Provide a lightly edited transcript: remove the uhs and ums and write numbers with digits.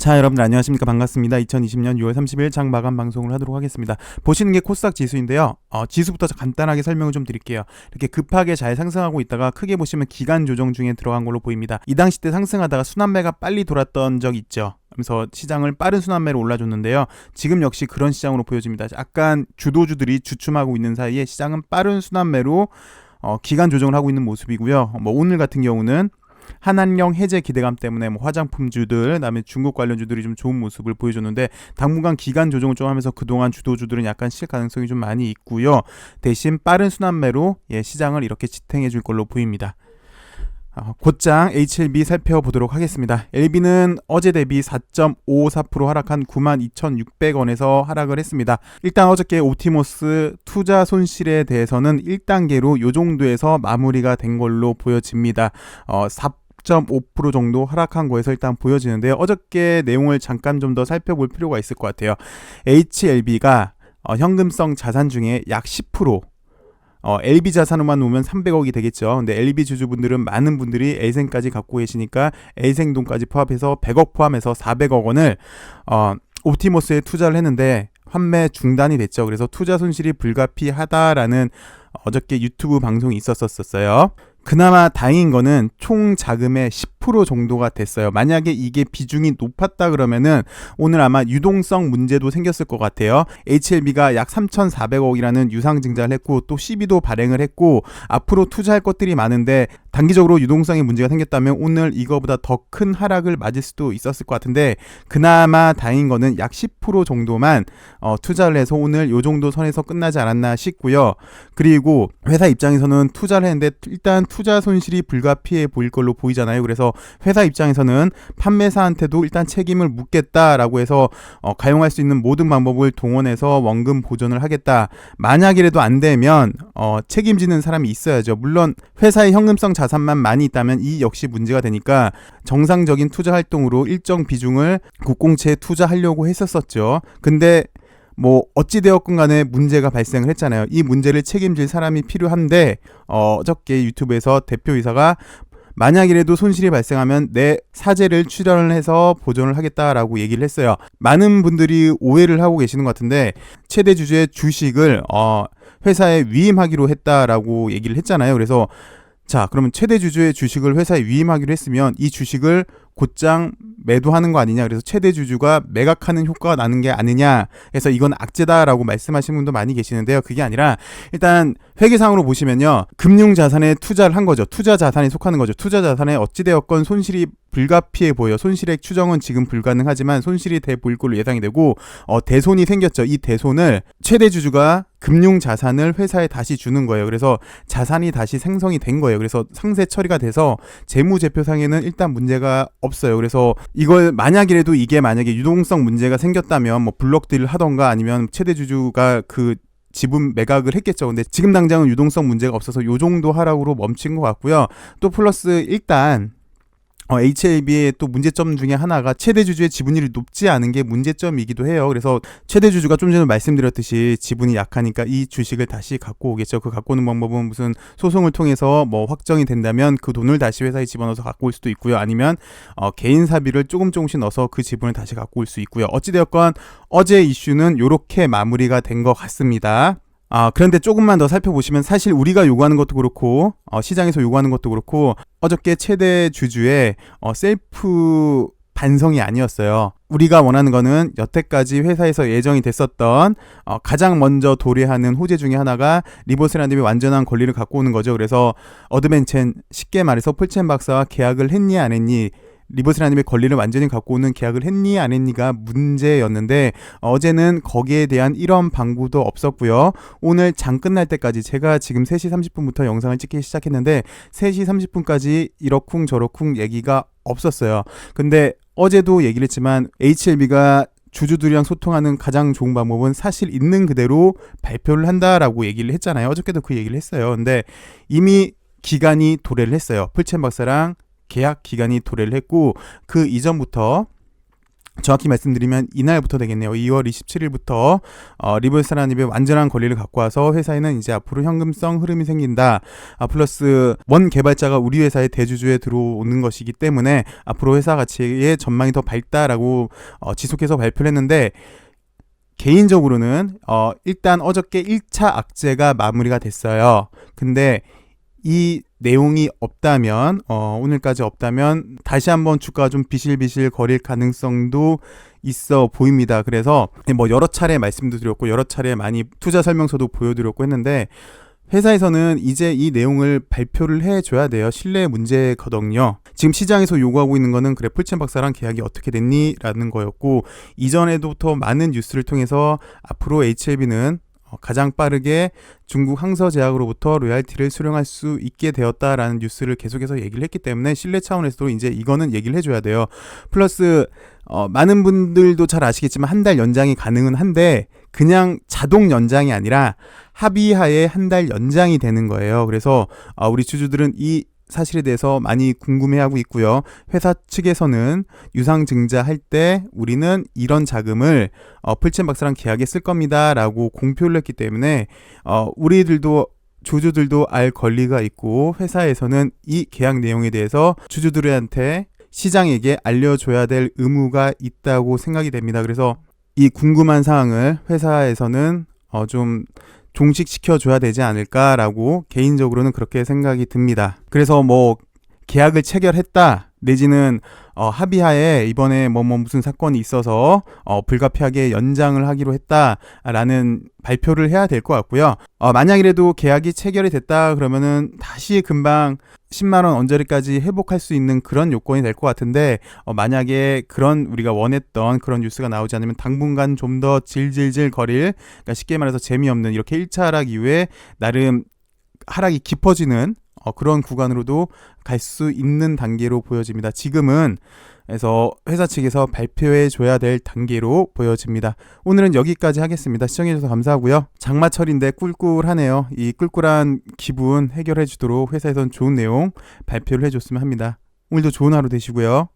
자, 여러분들 안녕하십니까? 반갑습니다. 2020년 6월 30일 장 마감 방송을 하도록 하겠습니다. 보시는 게 코스닥 지수인데요. 지수부터 간단하게 설명을 좀 드릴게요. 이렇게 급하게 잘 상승하고 있다가 크게 보시면 기간 조정 중에 들어간 걸로 보입니다. 이 당시 때 상승하다가 순환매가 빨리 돌았던 적 있죠. 그래서 시장을 빠른 순환매로 올라줬는데요. 지금 역시 그런 시장으로 보여집니다. 약간 주도주들이 주춤하고 있는 사이에 시장은 빠른 순환매로 기간 조정을 하고 있는 모습이고요. 오늘 같은 경우는 한한령 해제 기대감 때문에 화장품주들, 그다음에 중국 관련주들이 좀 좋은 모습을 보여줬는데 당분간 기간 조정을 좀 하면서 그동안 주도주들은 약간 실 가능성이 좀 많이 있고요. 대신 빠른 순환매로 시장을 이렇게 지탱해 줄 걸로 보입니다. 곧장 HLB 살펴보도록 하겠습니다. LB는 어제 대비 4.54% 하락한 92,600원에서 하락을 했습니다. 일단 어저께 옵티머스 투자 손실에 대해서는 1단계로 요 정도에서 마무리가 된 걸로 보여집니다. 4.5% 정도 하락한 거에서 일단 보여지는데요. 어저께 내용을 잠깐 좀 더 살펴볼 필요가 있을 것 같아요. HLB가 현금성 자산 중에 약 10%, LB 자산으로만 놓으면 300억이 되겠죠. 근데 LB 주주분들은 많은 분들이 L생까지 갖고 계시니까 L생돈까지 포함해서 100억 포함해서 400억 원을 옵티머스에 투자를 했는데 환매 중단이 됐죠. 그래서 투자 손실이 불가피하다라는 어저께 유튜브 방송이 있었어요. 그나마 다행인 거는 총 자금의 10% 정도가 됐어요. 만약에 이게 비중이 높았다 그러면은 오늘 아마 유동성 문제도 생겼을 것 같아요. HLB가 약 3,400억이라는 유상증자를 했고 또 CB도 발행을 했고 앞으로 투자할 것들이 많은데 단기적으로 유동성에 문제가 생겼다면 오늘 이거보다 더 큰 하락을 맞을 수도 있었을 것 같은데 그나마 다행인 거는 약 10% 정도만 투자를 해서 오늘 요 정도 선에서 끝나지 않았나 싶고요. 그리고 회사 입장에서는 투자를 했는데 일단 투자 손실이 불가피해 보일 걸로 보이잖아요. 그래서 회사 입장에서는 판매사한테도 일단 책임을 묻겠다라고 해서 가용할 수 있는 모든 방법을 동원해서 원금 보존을 하겠다. 만약이라도 안 되면 책임지는 사람이 있어야죠. 물론 회사의 현금성 자산만 많이 있다면 이 역시 문제가 되니까 정상적인 투자 활동으로 일정 비중을 국공채에 투자하려고 했었었죠. 근데 어찌되었건 간에 문제가 발생을 했잖아요. 이 문제를 책임질 사람이 필요한데 어저께 유튜브에서 대표이사가 만약이라도 손실이 발생하면 내 사재를 출연을 해서 보존을 하겠다라고 얘기를 했어요. 많은 분들이 오해를 하고 계시는 것 같은데 최대 주주의 주식을 회사에 위임하기로 했다라고 얘기를 했잖아요. 그래서 자, 그러면 최대 주주의 주식을 회사에 위임하기로 했으면 이 주식을 곧장 매도하는 거 아니냐, 그래서 최대 주주가 매각하는 효과가 나는 게 아니냐 해서 이건 악재다라고 말씀하시는 분도 많이 계시는데요. 그게 아니라 일단 회계상으로 보시면요, 금융자산에 투자를 한 거죠. 투자 자산에 속하는 거죠. 투자 자산에 어찌되었건 손실이 불가피해 보여. 손실액 추정은 지금 불가능하지만 손실이 돼 보일 걸로 예상이 되고 대손이 생겼죠. 이 대손을 최대 주주가 금융 자산을 회사에 다시 주는 거예요. 그래서 자산이 다시 생성이 된 거예요. 그래서 상세 처리가 돼서 재무제표상에는 일단 문제가 없어요. 그래서 이걸 만약이라도 이게 만약에 유동성 문제가 생겼다면 블록딜을 하던가 아니면 최대 주주가 그 지분 매각을 했겠죠. 근데 지금 당장은 유동성 문제가 없어서 요 정도 하락으로 멈춘 것 같고요. 또 플러스 일단 HLB의 또 문제점 중에 하나가 최대 주주의 지분율이 높지 않은 게 문제점이기도 해요. 그래서 최대 주주가 좀 전에 말씀드렸듯이 지분이 약하니까 이 주식을 다시 갖고 오겠죠. 그 갖고 오는 방법은 무슨 소송을 통해서 확정이 된다면 그 돈을 다시 회사에 집어넣어서 갖고 올 수도 있고요. 아니면 개인 사비를 조금씩 넣어서 그 지분을 다시 갖고 올 수 있고요. 어찌되었건 어제 이슈는 이렇게 마무리가 된 것 같습니다. 그런데 조금만 더 살펴보시면 사실 우리가 요구하는 것도 그렇고 시장에서 요구하는 것도 그렇고 어저께 최대 주주의 셀프 반성이 아니었어요. 우리가 원하는 거는 여태까지 회사에서 예정이 됐었던 가장 먼저 도래하는 호재 중에 하나가 리버세라님이 완전한 권리를 갖고 오는 거죠. 그래서 어드벤첸, 쉽게 말해서 폴첸 박사와 계약을 했니 안 했니, 리버세라님의 권리를 완전히 갖고 오는 계약을 했니 안 했니가 문제였는데 어제는 거기에 대한 이런 방구도 없었고요. 오늘 장 끝날 때까지 제가 지금 3시 30분부터 영상을 찍기 시작했는데 3시 30분까지 이러쿵 저러쿵 얘기가 없었어요. 근데 어제도 얘기를 했지만 HLB가 주주들이랑 소통하는 가장 좋은 방법은 사실 있는 그대로 발표를 한다라고 얘기를 했잖아요. 어저께도 그 얘기를 했어요. 근데 이미 기간이 도래를 했어요. 폴첸 박사랑 계약 기간이 도래를 했고 그 이전부터 정확히 말씀드리면 이날부터 되겠네요. 2월 27일부터 리볼사라닙의 완전한 권리를 갖고 와서 회사에는 이제 앞으로 현금성 흐름이 생긴다. 플러스 원 개발자가 우리 회사의 대주주에 들어오는 것이기 때문에 앞으로 회사 가치의 전망이 더 밝다라고 지속해서 발표를 했는데, 개인적으로는 일단 어저께 1차 악재가 마무리가 됐어요. 근데 이 내용이 없다면, 오늘까지 없다면 다시 한번 주가가 좀 비실비실 거릴 가능성도 있어 보입니다. 그래서 뭐 여러 차례 말씀도 드렸고 여러 차례 많이 투자 설명서도 보여드렸고 했는데, 회사에서는 이제 이 내용을 발표를 해줘야 돼요. 신뢰 문제거든요. 지금 시장에서 요구하고 있는 거는 그래, 풀첸 박사랑 계약이 어떻게 됐니? 라는 거였고, 이전에도부터 많은 뉴스를 통해서 앞으로 HLB는 가장 빠르게 중국 항서제약으로부터 로얄티를 수령할 수 있게 되었다라는 뉴스를 계속해서 얘기를 했기 때문에 신뢰 차원에서도 이제 이거는 얘기를 해줘야 돼요. 플러스 많은 분들도 잘 아시겠지만 한 달 연장이 가능은 한데, 그냥 자동 연장이 아니라 합의하에 한 달 연장이 되는 거예요. 그래서 우리 주주들은 이 사실에 대해서 많이 궁금해하고 있고요. 회사 측에서는 유상증자할 때 우리는 이런 자금을 풀첸 박사랑 계약에 쓸 겁니다 라고 공표를 했기 때문에 우리들도, 주주들도 알 권리가 있고, 회사에서는 이 계약 내용에 대해서 주주들한테, 시장에게 알려줘야 될 의무가 있다고 생각이 됩니다. 그래서 이 궁금한 사항을 회사에서는 좀 종식시켜줘야 되지 않을까라고 개인적으로는 그렇게 생각이 듭니다. 그래서 뭐 계약을 체결했다 내지는 합의하에 이번에 뭐 무슨 사건이 있어서 불가피하게 연장을 하기로 했다라는 발표를 해야 될 것 같고요. 만약이라도 계약이 체결이 됐다 그러면은 다시 금방 10만원 언저리까지 회복할 수 있는 그런 요건이 될 것 같은데, 만약에 그런 우리가 원했던 그런 뉴스가 나오지 않으면 당분간 좀 더 질질질 거릴, 그러니까 쉽게 말해서 재미없는, 이렇게 1차 하락 이후에 나름 하락이 깊어지는 그런 구간으로도 갈 수 있는 단계로 보여집니다. 지금은 그래서 회사 측에서 발표해 줘야 될 단계로 보여집니다. 오늘은 여기까지 하겠습니다. 시청해 주셔서 감사하고요. 장마철인데 꿀꿀하네요. 이 꿀꿀한 기분 해결해 주도록 회사에선 좋은 내용 발표를 해줬으면 합니다. 오늘도 좋은 하루 되시고요.